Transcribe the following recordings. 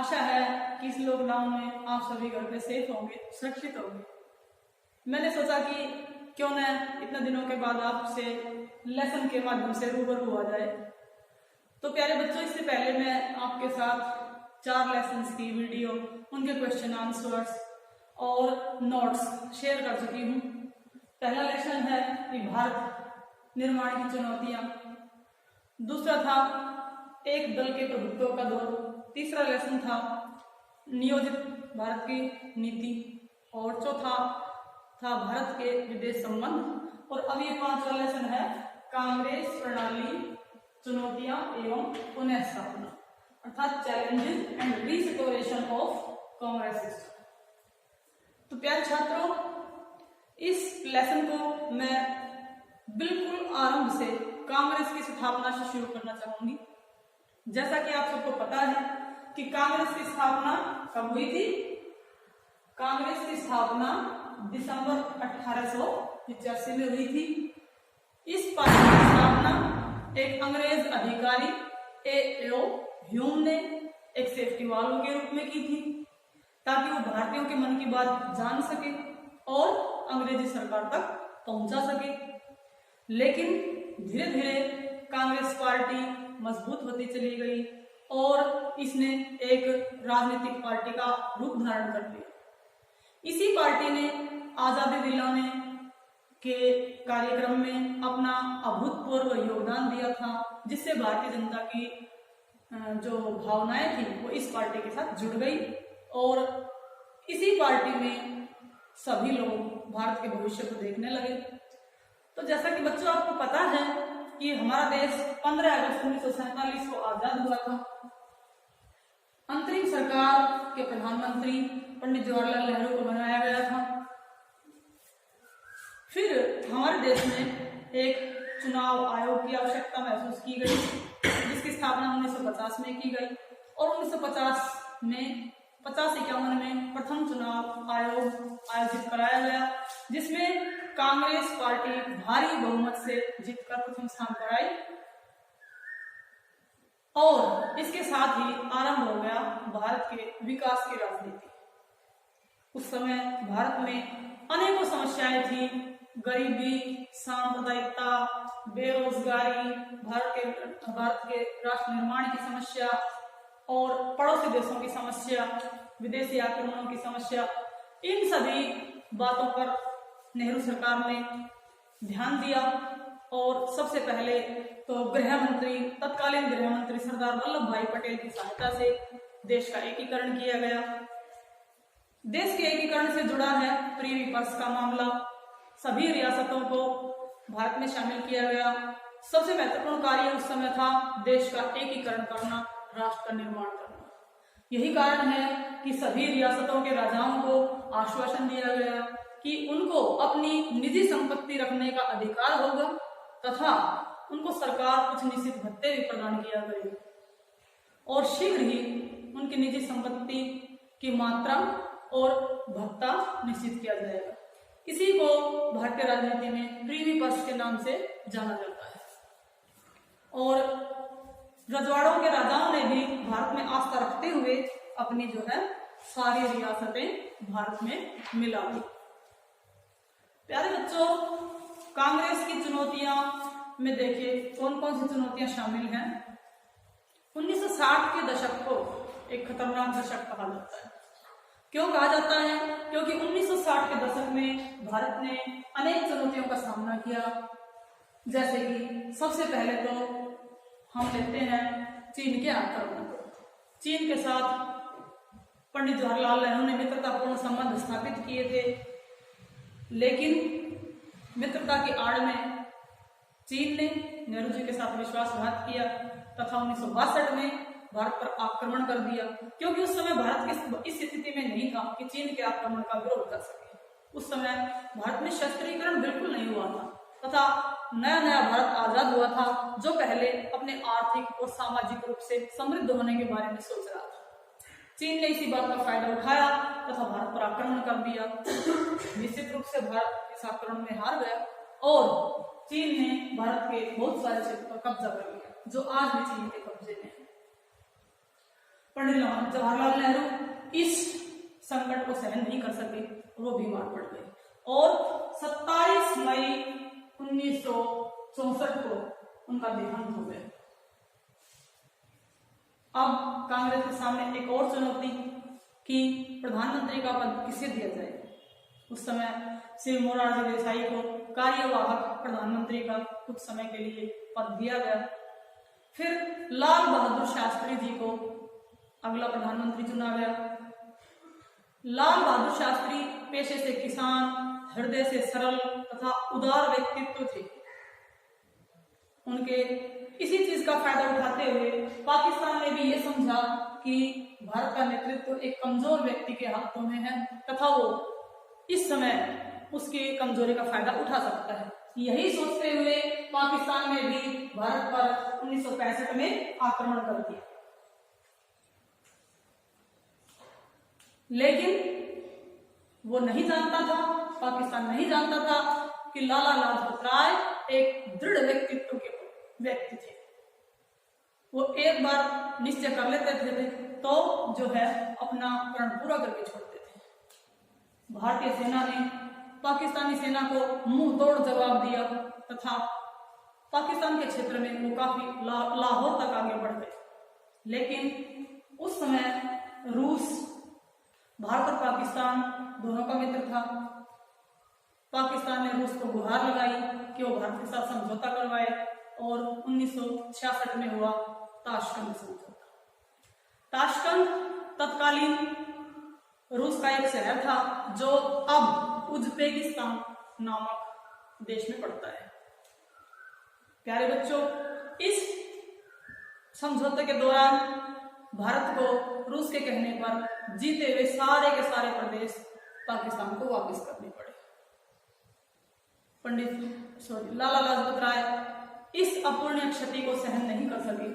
आशा है कि इस लॉकडाउन में आप सभी घर पे सेफ होंगे, सुरक्षित होंगे। मैंने सोचा कि क्यों न इतने दिनों के बाद आपसे लेसन के माध्यम से रूबरू हुआ जाए। तो प्यारे बच्चों, इससे पहले मैं आपके साथ 4 लेसन्स की वीडियो, उनके क्वेश्चन आंसर्स और नोट्स शेयर कर चुकी हूँ। पहला लेसन है कि भारत निर्माण की चुनौतियां, दूसरा था एक दल के प्रभुत्व का दौर, तीसरा लेसन था नियोजित भारत की नीति, और चौथा था भारत के विदेश संबंध, और अब ये 5वां लेसन है कांग्रेस प्रणाली, चुनौतियां एवं पुनः स्थापना, अर्थात challenges and restoration of Congress system. तो प्यारे छात्रों, इस लेसन को मैं बिल्कुल आरंभ से कांग्रेस की स्थापना से शुरू करना चाहूंगी। जैसा कि आप सबको पता है कि कांग्रेस की स्थापना कब हुई थी? कांग्रेस की स्थापना दिसंबर 1885 में हुई थी। इस पार्टी की स्थापना एक अंग्रेज अधिकारी ए.ओ. ह्यूम ने एक सेफ्टी वाल्व के रूप में की थी, ताकि वो भारतीयों के मन की बात जान सके और अंग्रेजी सरकार तक पहुंचा सके। लेकिन धीरे धीरे कांग्रेस पार्टी मजबूत होती चली गई और इसने एक राजनीतिक पार्टी का रूप धारण कर लिया। इसी पार्टी ने आजादी दिलाने के कार्यक्रम में अपना अभूतपूर्व योगदान दिया था, जिससे भारतीय जनता की जो भावनाएं थी वो इस पार्टी के साथ जुड़ गई, और इसी पार्टी में सभी लोग भारत के भविष्य को देखने लगे। तो जैसा कि बच्चों आपको पता है कि हमारा देश 15 अगस्त 1947 को आजाद हुआ था। अंतरिम सरकार के प्रधानमंत्री पंडित जवाहरलाल नेहरू को बनाया गया था। फिर हमारे देश में एक चुनाव आयोग की आवश्यकता महसूस की गई, जिसकी स्थापना 1950 में की गई, और 1950 में 50-51 में प्रथम चुनाव आयोग आयोजित कराया गया, जिसमें कांग्रेस पार्टी भारी बहुमत से जीतकर प्रथम स्थान पर आई, और इसके साथ ही आरंभ हो गया भारत के विकास की राजनीति। उस समय भारत में अनेकों समस्याएं थी, गरीबी, सांप्रदायिकता, बेरोजगारी, भारत के राष्ट्र निर्माण की समस्या और पड़ोसी देशों की समस्या, विदेशी आक्रमणों की समस्या। इन सभी बातों पर नेहरू सरकार ने ध्यान दिया, और सबसे पहले तो तत्कालीन गृह मंत्री सरदार वल्लभ भाई पटेल की सहायता से देश का एकीकरण किया गया। देश के एकीकरण से जुड़ा है प्रीवी पर्स का मामला। सभी रियासतों को भारत में शामिल किया गया। सबसे महत्वपूर्ण कार्य उस समय था देश का एकीकरण करना, राष्ट्र का निर्माण करना। यही कारण है कि सभी रियासतों के राजाओं को आश्वासन दिया गया कि उनको अपनी निजी संपत्ति रखने का अधिकार होगा, तथा उनको सरकार कुछ निश्चित भत्ते भी प्रदान किया करेगी, और शीघ्र ही उनकी निजी संपत्ति की मात्रा और भत्ता निश्चित किया जाएगा। इसी को भारतीय राजनीति में प्रीवी पर्स के नाम से जाना जाता है। और रजवाड़ों के राजाओं ने भी भारत में आस्था रखते हुए अपनी जो है सारी रियासतें भारत में मिला दी। प्यारे बच्चों, कांग्रेस की चुनौतियां में देखिए कौन कौन सी चुनौतियां शामिल हैं। 1960 के दशक को एक खतरनाक दशक कहा जाता है। क्यों कहा जाता है? क्योंकि 1960 के दशक में भारत ने अनेक चुनौतियों का सामना किया। जैसे कि सबसे पहले तो हम लेते हैं चीन के आक्रमण को। चीन के साथ पंडित जवाहरलाल नेहरू ने मित्रतापूर्ण संबंध स्थापित किए थे, लेकिन मित्रता की आड़ में चीन ने नेहरू जी के साथ विश्वासघात किया तथा 1962 में भारत पर आक्रमण कर दिया, क्योंकि उस समय भारत इस स्थिति में नहीं था कि चीन के आक्रमण का विरोध कर सके। उस समय भारत में शस्त्रीकरण बिल्कुल नहीं हुआ था, तथा नया नया भारत आजाद हुआ था, जो पहले अपने आर्थिक और सामाजिक रूप से समृद्ध होने के बारे में सोच रहा था। चीन ने इसी बात का फायदा उठाया तथा भारत पर आक्रमण कर दिया। निश्चित रूप से भारत इस आक्रमण में हार गया, और चीन ने भारत के बहुत सारे क्षेत्र पर कब्जा कर लिया, जो आज भी चीन के कब्जे में है। पंडित जवाहरलाल नेहरू इस संकट को सहन नहीं कर सके, वो बीमार पड़ गए और 27 मई 1964 को उनका देहांत हो गया। अब कांग्रेस के सामने एक और चुनौती कि प्रधानमंत्री का पद किसे दिया जाए। उस समय श्री मोरारजी देसाई को कार्यवाहक प्रधानमंत्री का कुछ समय के लिए पद दिया गया। फिर लाल बहादुर शास्त्री जी को अगला प्रधानमंत्री चुना गया। लाल बहादुर शास्त्री पेशे से किसान, हृदय से सरल तथा उदार व्यक्तित्व थे। उनके इसी चीज का फायदा उठाते हुए पाकिस्तान ने भी ये समझा कि भारत का नेतृत्व एक कमजोर व्यक्ति के हाथों में है तथा वो इस समय उसकी कमजोरी का फायदा उठा सकता है। यही सोचते हुए पाकिस्तान ने भी भारत पर 1965 में आक्रमण कर दिया। लेकिन वो नहीं जानता था, पाकिस्तान नहीं जानता था कि लाला लाजपत राय एक दृढ़ व्यक्तित्व के व्यक्ति थे। वो एक बार निश्चय कर लेते थे तो जो है अपना प्रण पूरा करके छोड़ते थे। भारतीय सेना ने पाकिस्तानी सेना को मुंह तोड़ जवाब दिया तथा पाकिस्तान के क्षेत्र में वो काफी लाहौर तक आगे बढ़ गए। लेकिन उस समय रूस, भारत और पाकिस्तान दोनों का मित्र था। पाकिस्तान ने रूस को गुहार लगाई कि वो भारत के साथ समझौता करवाए और 1966 में हुआ ताशकंद समझौता। ताशकंद तत्कालीन रूस का एक शहर था जो अब उज्बेकिस्तान नामक देश में पड़ता है। प्यारे बच्चों, इस समझौते के दौरान भारत को रूस के कहने पर जीते हुए सारे के सारे प्रदेश पाकिस्तान को वापस करने पड़े। लाला लाजपत राय इस अपूर्णीय क्षति को सहन नहीं कर सके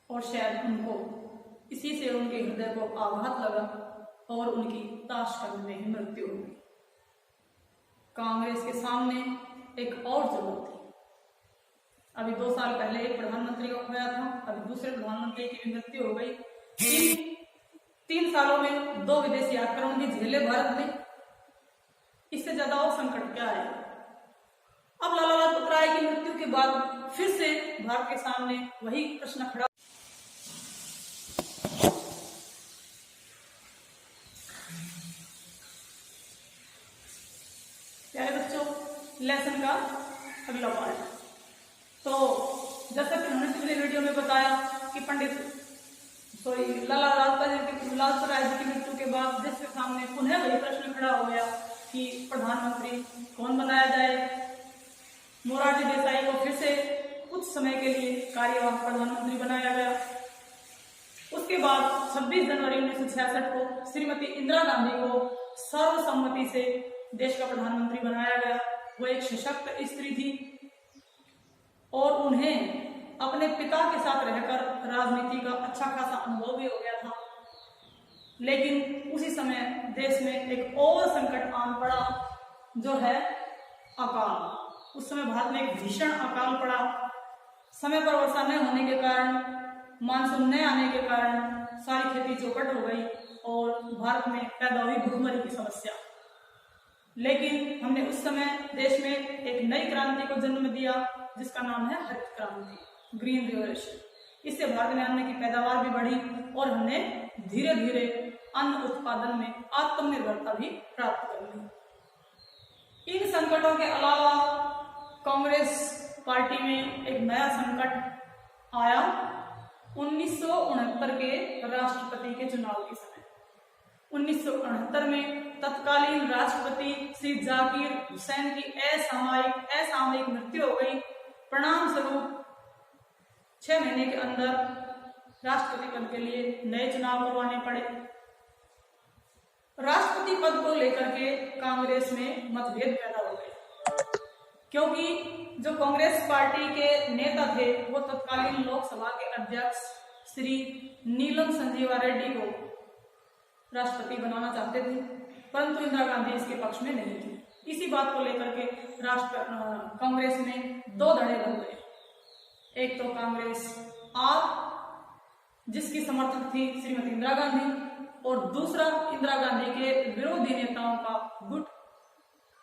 और शायद उनको इसी से उनके हृदय को आघात लगा और उनकी ताशकंद में ही मृत्यु हो गई। कांग्रेस के सामने एक और जरूरत थी। अभी 2 साल पहले एक प्रधानमंत्री को खोया था, अभी दूसरे प्रधानमंत्री की भी मृत्यु हो गई। 3 सालों में 2 विदेशी आक्रमण भी झेले भारत ने। इससे ज्यादा और संकट क्या है। अब लाला लाजपत राय की मृत्यु के बाद फिर से भारत के सामने वही प्रश्न खड़ा। प्यारे बच्चों, लेसन का अगला पार्ट। तो जैसा कि हमने पिछले वीडियो में बताया कि लाला लाजपत राय जी की मृत्यु के बाद देश के सामने पुनः वही प्रश्न खड़ा हो गया कि प्रधानमंत्री कौन बनाया जाए। मोरारजी देसाई को फिर से कुछ समय के लिए कार्यवाहक प्रधानमंत्री बनाया गया। उसके बाद 26 जनवरी 1966 को श्रीमती इंदिरा गांधी को सर्वसम्मति से देश का प्रधानमंत्री बनाया गया। वो एक सशक्त स्त्री थी और उन्हें अपने पिता के साथ रहकर राजनीति का अच्छा खासा अनुभव भी हो गया था। लेकिन उसी समय देश में एक और संकट आन पड़ा, जो है अकाल। उस समय भारत में एक भीषण अकाल पड़ा। समय पर वर्षा न होने के कारण, मानसून न आने के कारण सारी खेती चौपट हो गई और भारत में पैदा हुई भूखमरी की समस्या। लेकिन हमने उस समय देश में एक नई क्रांति को जन्म दिया जिसका नाम है हरित क्रांति, ग्रीन रिवॉल्यूशन। इससे भारत में अन्न की पैदावार भी बढ़ी और हमने धीरे धीरे अन्न उत्पादन में आत्मनिर्भरता भी प्राप्त कर ली। इन संकटों के अलावा कांग्रेस पार्टी में एक नया संकट आया 1969 के राष्ट्रपति के चुनाव के समय। 1969 में तत्कालीन राष्ट्रपति श्री जाकिर हुसैन की असामयिक मृत्यु हो गई। परिणाम स्वरूप 6 महीने के अंदर राष्ट्रपति पद के लिए नए चुनाव करवाने पड़े। राष्ट्रपति पद को लेकर के कांग्रेस में मतभेद पैदा हो गए, क्योंकि जो कांग्रेस पार्टी के नेता थे वो तत्कालीन लोकसभा के अध्यक्ष श्री नीलम संजीवा रेड्डी को राष्ट्रपति बनाना चाहते थे, परंतु इंदिरा गांधी इसके पक्ष में नहीं थी। इसी बात को लेकर के कांग्रेस में 2 धड़े बन गए। एक तो कांग्रेस आप जिसकी समर्थक थी श्रीमती इंदिरा गांधी, और दूसरा इंदिरा गांधी के विरोधी नेताओं का गुट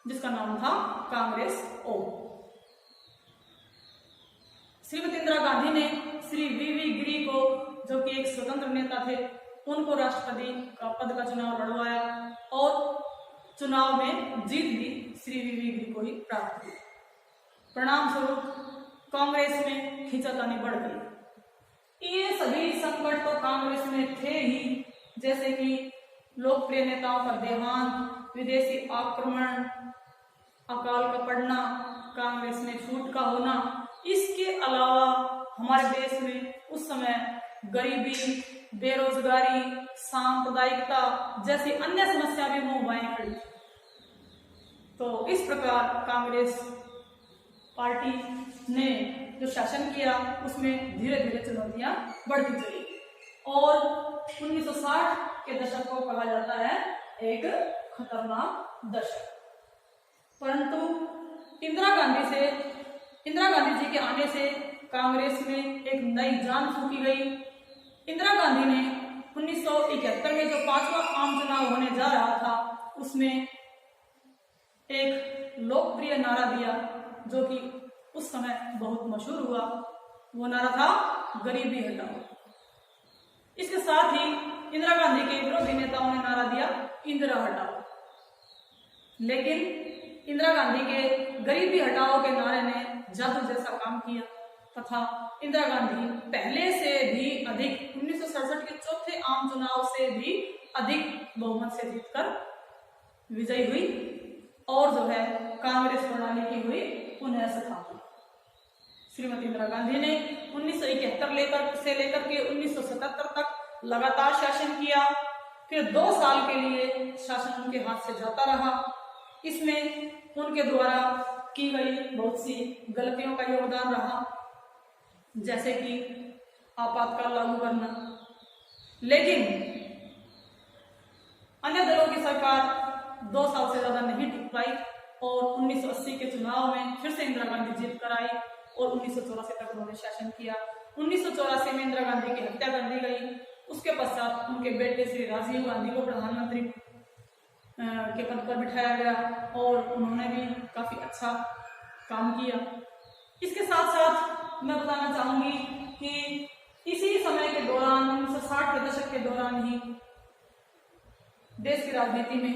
जिसका नाम था कांग्रेस ओ। श्रीमती इंदिरा गांधी ने श्री वीवी गिरी को, जो कि एक स्वतंत्र नेता थे, उनको राष्ट्रपति का पद का चुनाव लड़वाया और चुनाव में जीत भी श्री वीवी गिरी को ही प्राप्त हुई। परिणाम स्वरूप कांग्रेस में खींचातानी बढ़ गई। ये सभी संकट तो कांग्रेस में थे ही, जैसे कि लोकप्रिय नेताओं का देहांत, विदेशी आक्रमण, अकाल का पड़ना, कांग्रेस में फूट का होना। इसके अलावा हमारे देश में उस समय गरीबी, बेरोजगारी, सांप्रदायिकता जैसी अन्य समस्या भी मुंह बाएं खड़ी। तो इस प्रकार कांग्रेस पार्टी ने जो शासन किया उसमें धीरे धीरे चुनौतियां बढ़ती चली गई और 1960 के दशक को कहा जाता है एक खतरनाक दशक। परंतु इंदिरा गांधी जी के आने से कांग्रेस में एक नई जान फूंकी गई। इंदिरा गांधी ने 1971 में जो 5वां आम चुनाव होने जा रहा था उसमें एक लोकप्रिय नारा दिया जो कि उस समय बहुत मशहूर हुआ। वो नारा था गरीबी हटाओ। इसके साथ ही इंदिरा गांधी के विरोधी नेताओं ने नारा दिया इंदिरा हटाओ। लेकिन इंदिरा गांधी के गरीबी हटाओ के नारे ने जादू जैसा काम किया तथा इंदिरा गांधी पहले से भी अधिक 1967 के चौथे आम चुनाव से भी अधिक बहुमत से जीतकर विजयी हुई और जो है कांग्रेस प्रणाली की हुई पुनः स्थापना। श्रीमती इंदिरा गांधी ने 1971 से लेकर के 1977 तक लगातार शासन किया। फिर 2 साल के लिए शासन उनके हाथ से जाता रहा। इसमें उनके द्वारा की गई बहुत सी गलतियों का योगदान रहा, जैसे कि आपातकाल लागू करना। लेकिन अन्य दलों की सरकार 2 साल से ज्यादा नहीं टिक पाई और 1980 के चुनाव में फिर से इंदिरा गांधी जीत कर आई और 1984 तक उन्होंने शासन किया। 1984 में इंदिरा गांधी की हत्या कर दी गई। उसके पश्चात उनके बेटे श्री राजीव गांधी को प्रधानमंत्री के पद पर बिठाया गया और उन्होंने भी काफी अच्छा काम किया। इसके साथ साथ मैं बताना चाहूंगी कि इसी समय के दौरान 1960 के दशक के दौरान ही देश की राजनीति में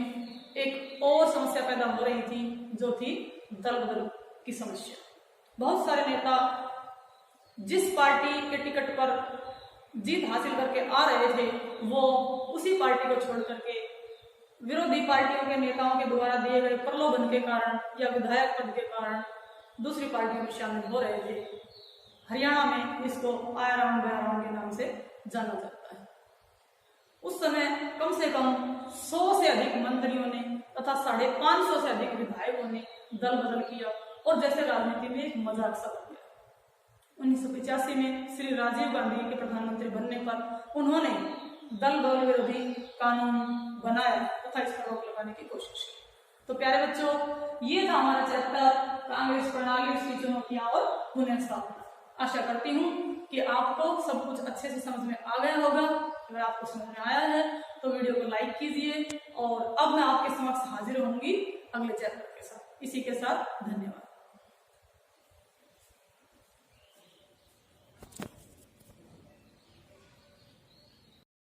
एक और समस्या पैदा हो रही थी जो थी दल बदल की समस्या। बहुत सारे नेता जिस पार्टी के टिकट पर जीत हासिल करके आ रहे थे वो उसी पार्टी को छोड़ करके विरोधी पार्टियों के नेताओं के द्वारा दिए गए प्रलोभन के कारण या विधायक पद के कारण दूसरी पार्टियों में शामिल हो रहे थे। हरियाणा में इसको आयराम बयाराम के नाम से जाना जाता है। उस समय कम से कम 100 से अधिक मंत्रियों ने तथा 550 से अधिक विधायकों ने दल बदल किया और जैसे राजनीति में एक मजाक सा बन गया। 1985 में श्री राजीव गांधी के प्रधानमंत्री बनने पर उन्होंने दल बदल विरोधी कानून बनाया तथा इस पर रोक लगाने की कोशिश की। तो प्यारे बच्चों, ये था हमारा चैप्टर कांग्रेस प्रणाली, उसकी चुनौतियां और पुनः स्थापना। आशा करती हूँ कि आपको सब कुछ अच्छे से समझ में आ गया होगा। अगर आपको समझ में आया है तो वीडियो को लाइक कीजिए और अब मैं आपके समक्ष हाजिर होंगी अगले चैप्टर के साथ। इसी के साथ धन्यवाद।